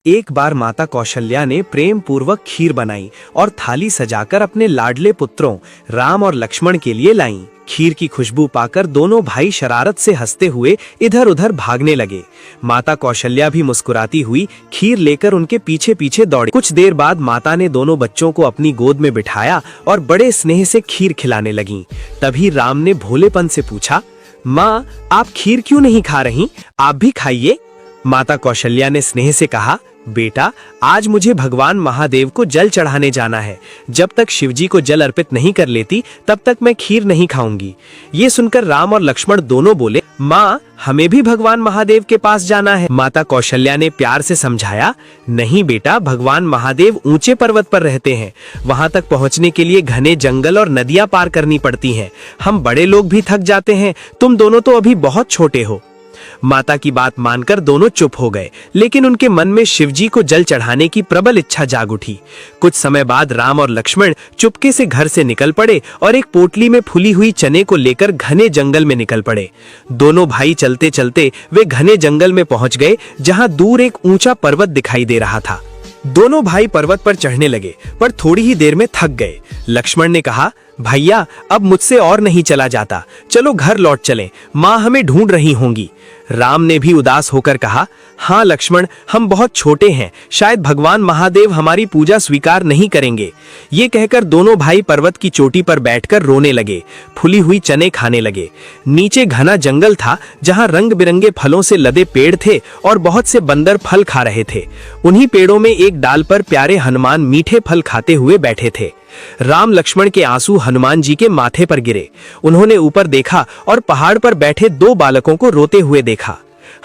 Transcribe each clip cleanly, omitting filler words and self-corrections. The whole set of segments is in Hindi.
एक बार माता कौशल्या ने प्रेम पूर्वक खीर बनाई और थाली सजाकर अपने लाडले पुत्रों राम और लक्ष्मण के लिए लाईं। खीर की खुशबू पाकर दोनों भाई शरारत से हंसते हुए इधर उधर भागने लगे। माता कौशल्या भी मुस्कुराती हुई खीर लेकर उनके पीछे पीछे दौड़ी। कुछ देर बाद माता ने दोनों बच्चों को अपनी गोद में बिठाया और बड़े स्नेह से खीर खिलाने लगीं। तभी राम ने भोलेपन से पूछा, माँ, आप खीर क्यों नहीं खा रही? आप भी खाइए। माता कौशल्या ने स्नेह से कहा, बेटा, आज मुझे भगवान महादेव को जल चढ़ाने जाना है। जब तक शिवजी को जल अर्पित नहीं कर लेती तब तक मैं खीर नहीं खाऊंगी। ये सुनकर राम और लक्ष्मण दोनों बोले, माँ, हमें भी भगवान महादेव के पास जाना है। माता कौशल्या ने प्यार से समझाया, नहीं बेटा, भगवान महादेव ऊंचे पर्वत पर रहते हैं। वहां तक पहुंचने के लिए घने जंगल और नदियां पार करनी पड़ती हैं। हम बड़े लोग भी थक जाते हैं, तुम दोनों तो अभी बहुत छोटे हो। माता की बात मानकर दोनों चुप हो गए, लेकिन उनके मन में शिवजी को जल चढ़ाने की प्रबल इच्छा जाग उठी। कुछ समय बाद राम और लक्ष्मण चुपके से घर से निकल पड़े और एक पोटली में फूली हुई चने को लेकर घने जंगल में निकल पड़े। दोनों भाई चलते चलते वे घने जंगल में पहुंच गए, जहां दूर एक ऊंचा पर्वत दिखाई दे रहा था। दोनों भाई पर्वत पर चढ़ने लगे, पर थोड़ी ही देर में थक गए। लक्ष्मण ने कहा, भैया, अब मुझसे और नहीं चला जाता, चलो घर लौट चलें, माँ हमें ढूंढ रही होंगी। राम ने भी उदास होकर कहा, हाँ लक्ष्मण, हम बहुत छोटे हैं, शायद भगवान महादेव हमारी पूजा स्वीकार नहीं करेंगे। ये कहकर दोनों भाई पर्वत की चोटी पर बैठकर रोने लगे, फूली हुई चने खाने लगे। नीचे घना जंगल था, जहाँ रंग बिरंगे फलों से लदे पेड़ थे और बहुत से बंदर फल खा रहे थे। उन्हीं पेड़ों में एक डाल पर प्यारे हनुमान मीठे फल खाते हुए बैठे थे। राम लक्ष्मण के आंसू हनुमान जी के माथे पर गिरे। उन्होंने ऊपर देखा और पहाड़ पर बैठे दो बालकों को रोते हुए देखा।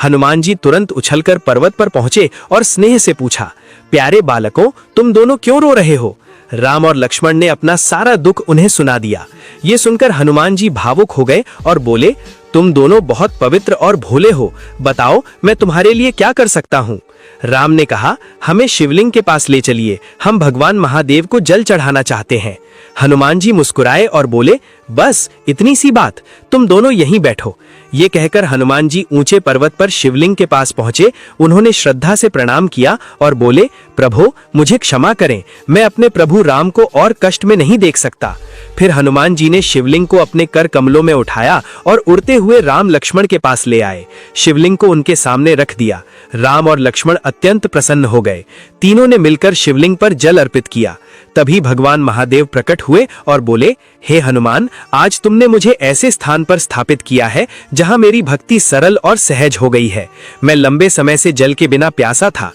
हनुमान जी तुरंत उछलकर पर्वत पर पहुंचे और स्नेह से पूछा, प्यारे बालकों, तुम दोनों क्यों रो रहे हो? राम और लक्ष्मण ने अपना सारा दुख उन्हें सुना दिया। ये सुनकर हनुमान जी भावुक हो गए और बोले, तुम दोनों बहुत पवित्र और भोले हो, बताओ मैं तुम्हारे लिए क्या कर सकता हूँ? राम ने कहा, हमें शिवलिंग के पास ले चलिए, हम भगवान महादेव को जल चढ़ाना चाहते हैं। हनुमान जी मुस्कुराए और बोले, बस इतनी सी बात, तुम दोनों यहीं बैठो। ये कहकर हनुमान जी ऊंचे पर्वत पर शिवलिंग के पास पहुंचे। उन्होंने श्रद्धा से प्रणाम किया और बोले, प्रभु, मुझे क्षमा करें, मैं अपने प्रभु राम को और कष्ट में नहीं देख सकता। फिर हनुमान जी ने शिवलिंग को अपने कर कमलों में उठाया और उड़ते हुए राम लक्ष्मण के पास ले आए। शिवलिंग को उनके सामने रख दिया। राम और लक्ष्मण अत्यंत प्रसन्न हो गए। तीनों ने मिलकर शिवलिंग पर जल अर्पित किया। तभी भगवान महादेव प्रकट हुए और बोले, हे हनुमान, आज तुमने मुझे ऐसे स्थान पर स्थापित किया है जहां मेरी भक्ति सरल और सहज हो गई है। मैं लंबे समय से जल के बिना प्यासा था।